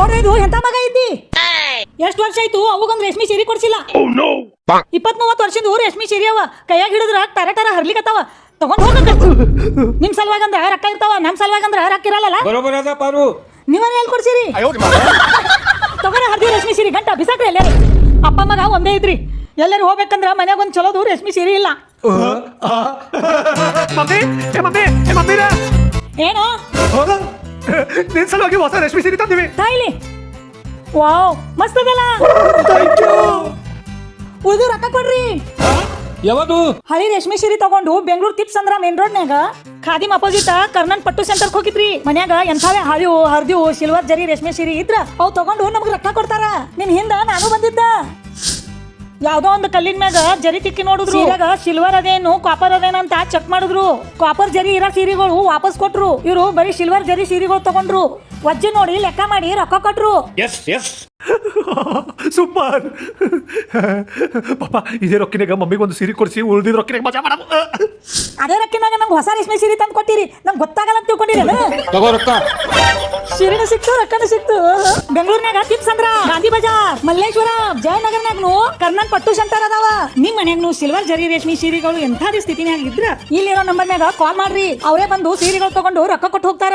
ಓಡ್ರಿದು ಎಂತ ಮಗ ಐತಿ? ಎಷ್ಟು ವರ್ಷ ಆಯ್ತು ಅವಾಗೊಂದು ರೇಷ್ಮೆ ಸೀರೆ ಕೊಡ್ಸಿಲ್ಲ. 20-30 ವರ್ಷದಿಂದ ರೇಷ್ಮೆ ಸೀರೆ ಅವ ಕೈಯಾಗ ಹಿಡಿದ್ರ ಟರ ಹರ್ಲಿಕತ್ತಾವ. ತಗೊಂಡ್ ಹೋಗ್ಬೇಕು. ನಿಮ್ ಸಲುವಾಗಿ ಅಂದ್ರ ರೊಕ್ಕ ಇರ್ತಾವ, ನಮ್ ಸಲುವಾಗಿ ಅಂದ್ರ ರೊಕ್ಕ ಇರಲ್ಲ. ಬರೋಬರ ಅದ ಪಾರು. ನೀವನ್ನ ಎಲ್ಲಿ ಕೊಡ್ಸಿರಿ? ತಗೋರ ಹರ್ದಿ ರೇಷ್ಮೆ ಸೀರೆ ಗಂಟ ಬಿಸಾಕ್ರಿ ಎಲ್ಲಾರು. ಅಪ್ಪ ಮಗ ಒಂದೇ ಇದ್ರಿ. ಎಲ್ಲರೂ ಹೋಗ್ಬೇಕಂದ್ರ ಮನ್ಯಾಗ ಒಂದ್ ಚಲೋದು ರೇಷ್ಮೆ ಸೀರೆ ಇಲ್ಲ. ಏನೋ ನಿನ್ ಸಲುವಾಗಿ ಹೊಸ ರೇಷ್ಮೆ ಸೀರೆ ತಂದಿವಿ. ತಾಯಿಲಿ ವಾವ್ ಮಸ್ತ್ ಅದಲ್ಲ. ಉಳಿದು ರೊಕ್ಕ ಕೊಡ್ರಿ. ಯಾವುದು? ಹಳಿ ರೇಷ್ಮೆ ಸೀರೆ ತಗೊಂಡು ಬೆಂಗಳೂರು ಟಿಪ್ಸ್ ಅಂದ್ರ ಮೇನ್ ರೋಡ್ನ್ಯಾಗ ಖಾದಿಮ್ ಅಪೋಸಿಟ್ ಕರ್ನನ್ ಪಟ್ಟು ಸೆಂಟರ್ ಹೋಗಿದ್ರಿ. ಮನ್ಯಾಗ ಎಂಥವೇ ಹಳಿವು ಹರ್ದಿವು ಸಿಲ್ವರ್ ಜರಿ ರೇಷ್ಮೆ ಸೀರೆ ಇದ್ರ ಅವು ತಗೊಂಡು ನಮ್ಗೆ ರೊಕ್ಕ ಕೊಡ್ತಾರ. ನಿನ್ ಹಿಂದ ನಾನು ಬಂದಿದ್ದ. ಯಾವ್ದೋ ಒಂದು ಕಲ್ಲಿನ ಮ್ಯಾಗ ಜರಿ ತಿಕ್ಕಿ ನೋಡಿದ್ರು. ಸೀರೆಗ ಸಿಲ್ವರ್ ಅದೇನು ಕಾಪರ್ ಅದೇನು ಅಂತ ಚೆಕ್ ಮಾಡಿದ್ರು. ಕಾಪರ್ ಜರಿ ಇರೋ ಸೀರೆಗಳು ವಾಪಸ್ ಕೊಟ್ರು. ಇವರು ಬರೀ ಸಿಲ್ವರ್ ಜರಿ ಸೀರೆಗಳು ತಗೊಂಡ್ರು. ವಜ್ಜೆ ನೋಡಿ ಲೆಕ್ಕ ಮಾಡಿ ರೊಕ್ಕ ಕೊಟ್ರು. ಸೂಪರ್. ಪಾಪ ಇದೇ ರೊಕ್ಕಿನಾಗ ಮಮ್ಮಿಗೆ ಒಂದು ಸೀರೆ ಕೊಡಿಸಿ ಉಳಿದಿದ ರೊಕ್ಕಿನಾಗ ಮಜಾ ಮಾಡ. ಅದೇ ರೊಕ್ಕಿನಾಗ ನಂಗೆ ಹೊಸ ರೇಷ್ಮೆ ಸೀರೆ ತಂದು ಕೊಟ್ಟಿರಿ. ನಂಗೆ ಗೊತ್ತಾಗಲ್ಲ ಅಂತ ತಿಳ್ಕೊಂಡಿರಲ್ಲ. ತಗೋ ರೊಕ್ಕ. ಸೀರೆನೂ ಸಿಕ್ತು ರೊಕ್ಕನೂ ಸಿಕ್ತು. ಬೆಂಗಳೂರಿನಾಗ ಟಿಪ್ಸ್ ಅಂದ್ರ ಗಾಂಧಿ ಬಜಾರ್, ಮಲ್ಲೇಶ್ವರ, ಜಯನಗರನಾಗ್ನು ಕರ್ನನ್ ಪಟ್ಟು ಸೆಂಟರ್ ಅದಾವ. ನಿಮ್ ಮನ್ಯಾಗ್ನು ಸಿಲ್ವರ್ ಜರಿ ರೇಷ್ಮೆ ಸೀರೆಗಳು ಎಂಥಾದಿ ಸ್ಥಿತಿನಾಗ ಇದ್ರ ಇಲ್ಲಿರೋ ನಂಬರ್ನಾಗ ಕಾಲ್ ಮಾಡ್ರಿ. ಅವರೇ ಬಂದು ಸೀರೆಗಳು ತಗೊಂಡು ರೊಕ್ಕ ಕೊಟ್ಟು ಹೋಗ್ತಾರ.